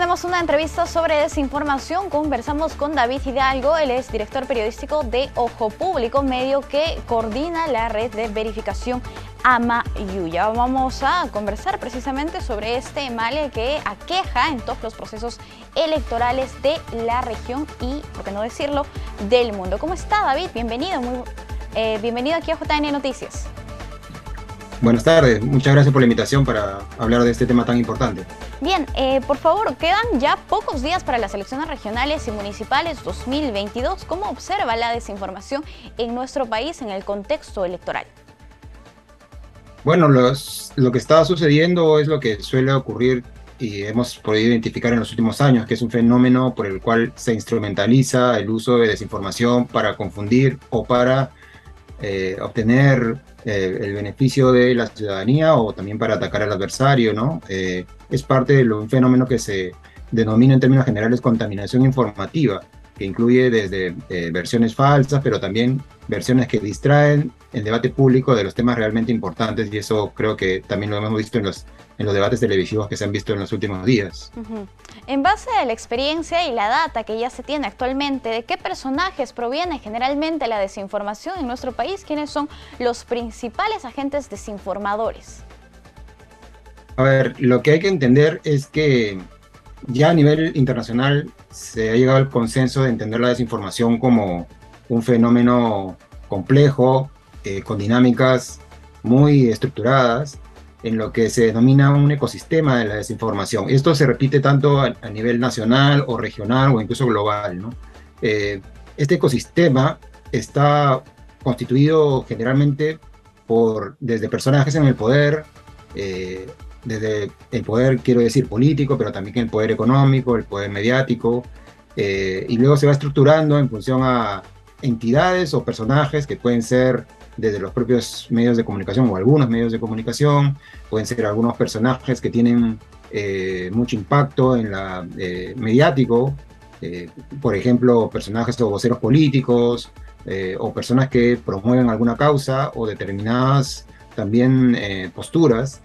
tenemos una entrevista sobre desinformación. Conversamos con David Hidalgo, él es director periodístico de Ojo Público, medio que coordina la red de verificación AMA-Yuya. Vamos a conversar precisamente sobre este mal que aqueja en todos los procesos electorales de la región y, por qué no decirlo, del mundo. ¿Cómo está, David? Bienvenido, bienvenido aquí a JN Noticias. Buenas tardes, muchas gracias por la invitación para hablar de este tema tan importante. Bien, por favor, quedan ya pocos días para las elecciones regionales y municipales 2022. ¿Cómo observa la desinformación en nuestro país en el contexto electoral? Bueno, lo que está sucediendo es lo que suele ocurrir y hemos podido identificar en los últimos años, que es un fenómeno por el cual se instrumentaliza el uso de desinformación para confundir o para obtener el beneficio de la ciudadanía o también para atacar al adversario, ¿no? Es parte de un fenómeno que se denomina en términos generales contaminación informativa, que incluye desde versiones falsas, pero también versiones que distraen el debate público de los temas realmente importantes, y eso creo que también lo hemos visto en los debates televisivos que se han visto en los últimos días. En base a la experiencia y la data que ya se tiene actualmente, ¿de qué personajes proviene generalmente la desinformación en nuestro país? ¿Quiénes son los principales agentes desinformadores? A ver, lo que hay que entender es que ya a nivel internacional se ha llegado al consenso de entender la desinformación como un fenómeno complejo, con dinámicas muy estructuradas, en lo que se denomina un ecosistema de la desinformación. Esto se repite tanto a nivel nacional o regional o incluso global, ¿no? Este ecosistema está constituido generalmente desde personajes en el poder, desde el poder, quiero decir, político, pero también el poder económico, el poder mediático, y luego se va estructurando en función a entidades o personajes que pueden ser desde los propios medios de comunicación o algunos medios de comunicación, pueden ser algunos personajes que tienen mucho impacto en la mediático, por ejemplo, personajes o voceros políticos, o personas que promueven alguna causa o determinadas también posturas,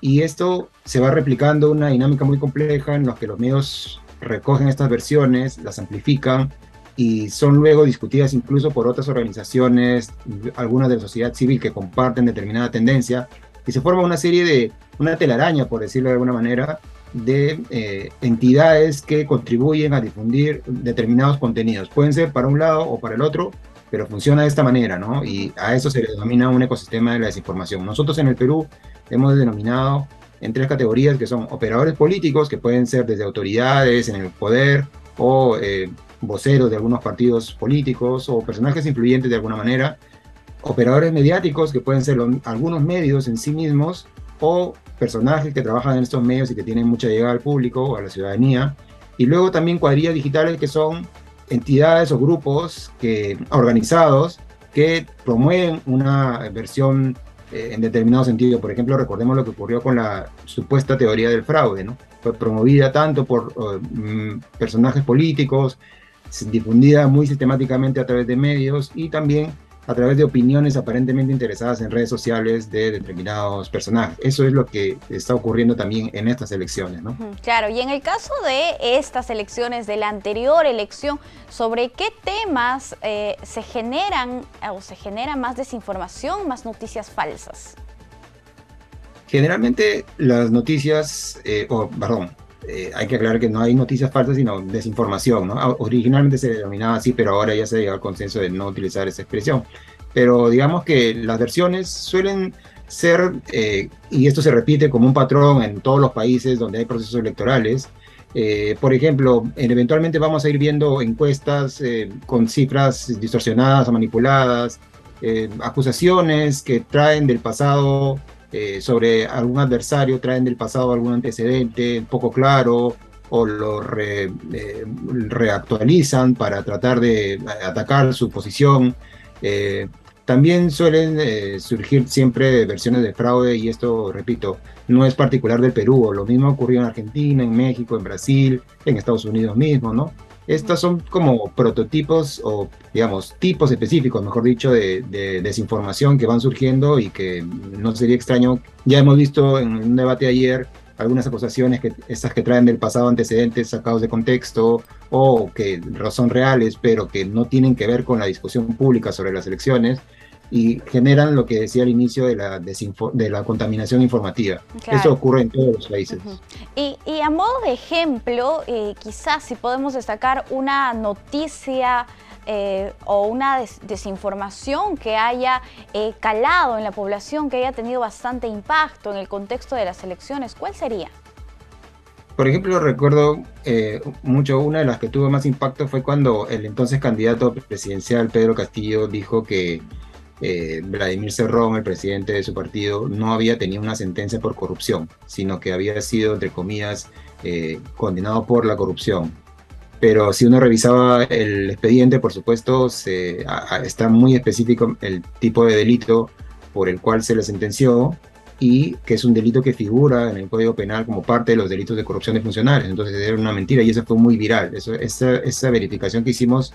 y esto se va replicando una dinámica muy compleja en la que los medios recogen estas versiones, las amplifican, y son luego discutidas incluso por otras organizaciones, algunas de la sociedad civil que comparten determinada tendencia, y se forma una telaraña, por decirlo de alguna manera, de entidades que contribuyen a difundir determinados contenidos. Pueden ser para un lado o para el otro, pero funciona de esta manera, ¿no? Y a eso se le denomina un ecosistema de la desinformación. Nosotros en el Perú hemos denominado en tres categorías, que son operadores políticos, que pueden ser desde autoridades en el poder o voceros de algunos partidos políticos o personajes influyentes de alguna manera, operadores mediáticos, que pueden ser algunos medios en sí mismos, o personajes que trabajan en estos medios y que tienen mucha llegada al público o a la ciudadanía, y luego también cuadrillas digitales, que son entidades o grupos organizados que promueven una versión en determinado sentido. Por ejemplo, recordemos lo que ocurrió con la supuesta teoría del fraude, ¿no? Fue promovida tanto por personajes políticos, difundida muy sistemáticamente a través de medios y también a través de opiniones aparentemente interesadas en redes sociales de determinados personajes. Eso es lo que está ocurriendo también en estas elecciones, ¿no? Claro, y en el caso de estas elecciones, de la anterior elección, ¿sobre qué temas se generan o se genera más desinformación, más noticias falsas? Generalmente las noticias, hay que aclarar que no hay noticias falsas, sino desinformación, ¿no? Originalmente se denominaba así, pero ahora ya se ha llegado al consenso de no utilizar esa expresión. Pero digamos que las versiones suelen ser, y esto se repite como un patrón en todos los países donde hay procesos electorales. Por ejemplo, eventualmente vamos a ir viendo encuestas con cifras distorsionadas o manipuladas, acusaciones que traen del pasado sobre algún adversario, traen del pasado algún antecedente poco claro, o lo reactualizan para tratar de atacar su posición. También suelen surgir siempre versiones de fraude, y esto, repito, no es particular del Perú. Lo mismo ocurrió en Argentina, en México, en Brasil, en Estados Unidos mismo, ¿no? Estos son como prototipos o, digamos, tipos específicos, mejor dicho, de desinformación que van surgiendo y que no sería extraño. Ya hemos visto en un debate ayer algunas acusaciones, esas que traen del pasado antecedentes sacados de contexto o que son reales, pero que no tienen que ver con la discusión pública sobre las elecciones y generan lo que decía al inicio de la contaminación informativa. Eso Claro. ocurre en todos los países. Ujú. Y a modo de ejemplo, quizás si podemos destacar una noticia o una desinformación que haya calado en la población, que haya tenido bastante impacto en el contexto de las elecciones, ¿cuál sería? Por ejemplo, recuerdo mucho, una de las que tuvo más impacto fue cuando el entonces candidato presidencial Pedro Castillo dijo que Vladimir Cerrón, el presidente de su partido, no había tenido una sentencia por corrupción, sino que había sido, entre comillas, condenado por la corrupción. Pero si uno revisaba el expediente, por supuesto, está muy específico el tipo de delito por el cual se le sentenció y que es un delito que figura en el Código Penal como parte de los delitos de corrupción de funcionarios. Entonces era una mentira y eso fue muy viral. Esa verificación que hicimos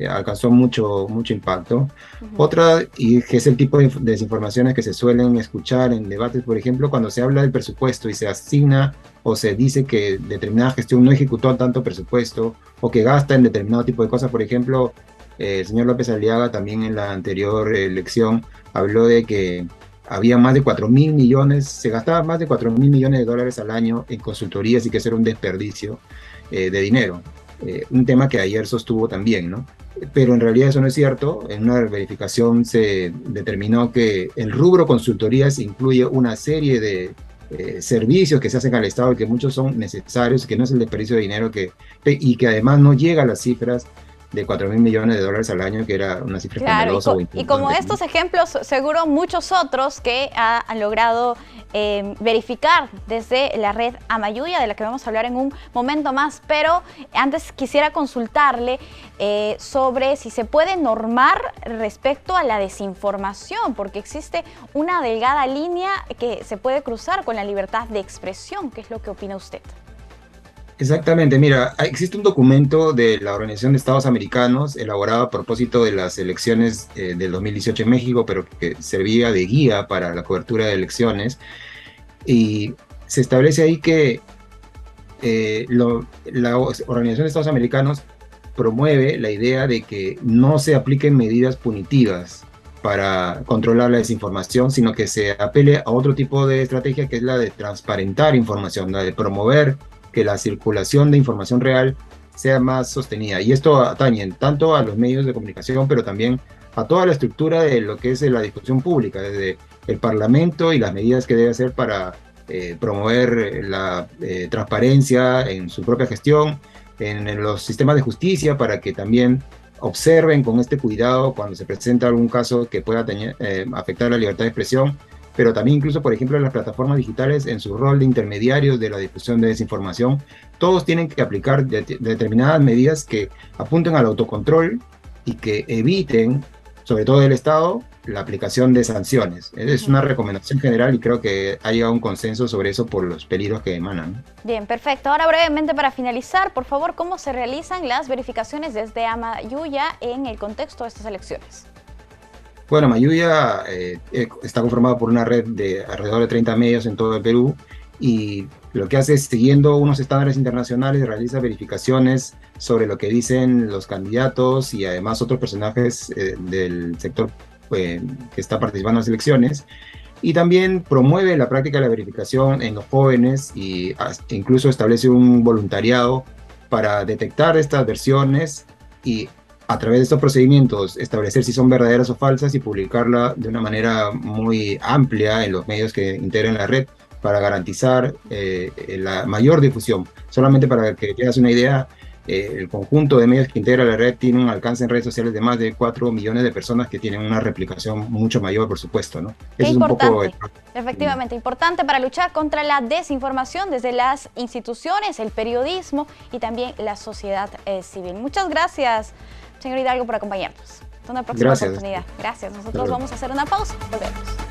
alcanzó mucho impacto. Ujú. Otra, y que es el tipo de desinformaciones que se suelen escuchar en debates, por ejemplo, cuando se habla del presupuesto y se asigna o se dice que determinada gestión no ejecutó tanto presupuesto o que gasta en determinado tipo de cosas. Por ejemplo, el señor López Aliaga también en la anterior elección habló de que había más de 4.000 millones, se gastaba más de 4.000 millones de dólares al año en consultorías y que eso era un desperdicio de dinero. Un tema que ayer sostuvo también, ¿no? Pero en realidad eso no es cierto. En una verificación se determinó que el rubro consultorías incluye una serie de servicios que se hacen al Estado y que muchos son necesarios, que no es el desperdicio de dinero y que además no llega a las cifras de 4.000 millones de dólares al año, que era una cifra Claro, escandalosa o y como importante, ¿no? estos ejemplos, seguro muchos otros que han logrado verificar desde la red Amayuya, de la que vamos a hablar en un momento más, pero antes quisiera consultarle sobre si se puede normar respecto a la desinformación, porque existe una delgada línea que se puede cruzar con la libertad de expresión. ¿Qué es lo que opina usted? Exactamente, mira, existe un documento de la Organización de Estados Americanos elaborado a propósito de las elecciones del 2018 en México, pero que servía de guía para la cobertura de elecciones. Y se establece ahí que la Organización de Estados Americanos promueve la idea de que no se apliquen medidas punitivas para controlar la desinformación, sino que se apele a otro tipo de estrategia que es la de transparentar información, la de promover que la circulación de información real sea más sostenida. Y esto atañe tanto a los medios de comunicación, pero también a toda la estructura de lo que es la discusión pública, desde el Parlamento y las medidas que debe hacer para promover la transparencia en su propia gestión, en los sistemas de justicia, para que también observen con este cuidado cuando se presenta algún caso que pueda afectar la libertad de expresión, pero también incluso, por ejemplo, las plataformas digitales en su rol de intermediarios de la difusión de desinformación, todos tienen que aplicar determinadas medidas que apunten al autocontrol y que eviten, sobre todo del Estado, la aplicación de sanciones. Es una recomendación general y creo que ha llegado a un consenso sobre eso por los peligros que emanan. Bien, perfecto. Ahora brevemente para finalizar, por favor, ¿cómo se realizan las verificaciones desde Amayuya en el contexto de estas elecciones? Bueno, Amayuya está conformada por una red de alrededor de 30 medios en todo el Perú y lo que hace es, siguiendo unos estándares internacionales, realiza verificaciones sobre lo que dicen los candidatos y además otros personajes del sector que está participando en las elecciones, y también promueve la práctica de la verificación en los jóvenes e incluso establece un voluntariado para detectar estas versiones y a través de estos procedimientos establecer si son verdaderas o falsas y publicarla de una manera muy amplia en los medios que integran la red para garantizar la mayor difusión. Solamente para que tengas una idea, el conjunto de medios que integra la red tiene un alcance en redes sociales de más de 4 millones de personas que tienen una replicación mucho mayor, por supuesto, ¿no? Qué Eso es un poco... importante, efectivamente, importante para luchar contra la desinformación desde las instituciones, el periodismo y también la sociedad civil. Muchas gracias, señor Hidalgo, por acompañarnos. Hasta una próxima oportunidad. Gracias. Nosotros vamos a hacer una pausa. Volvemos.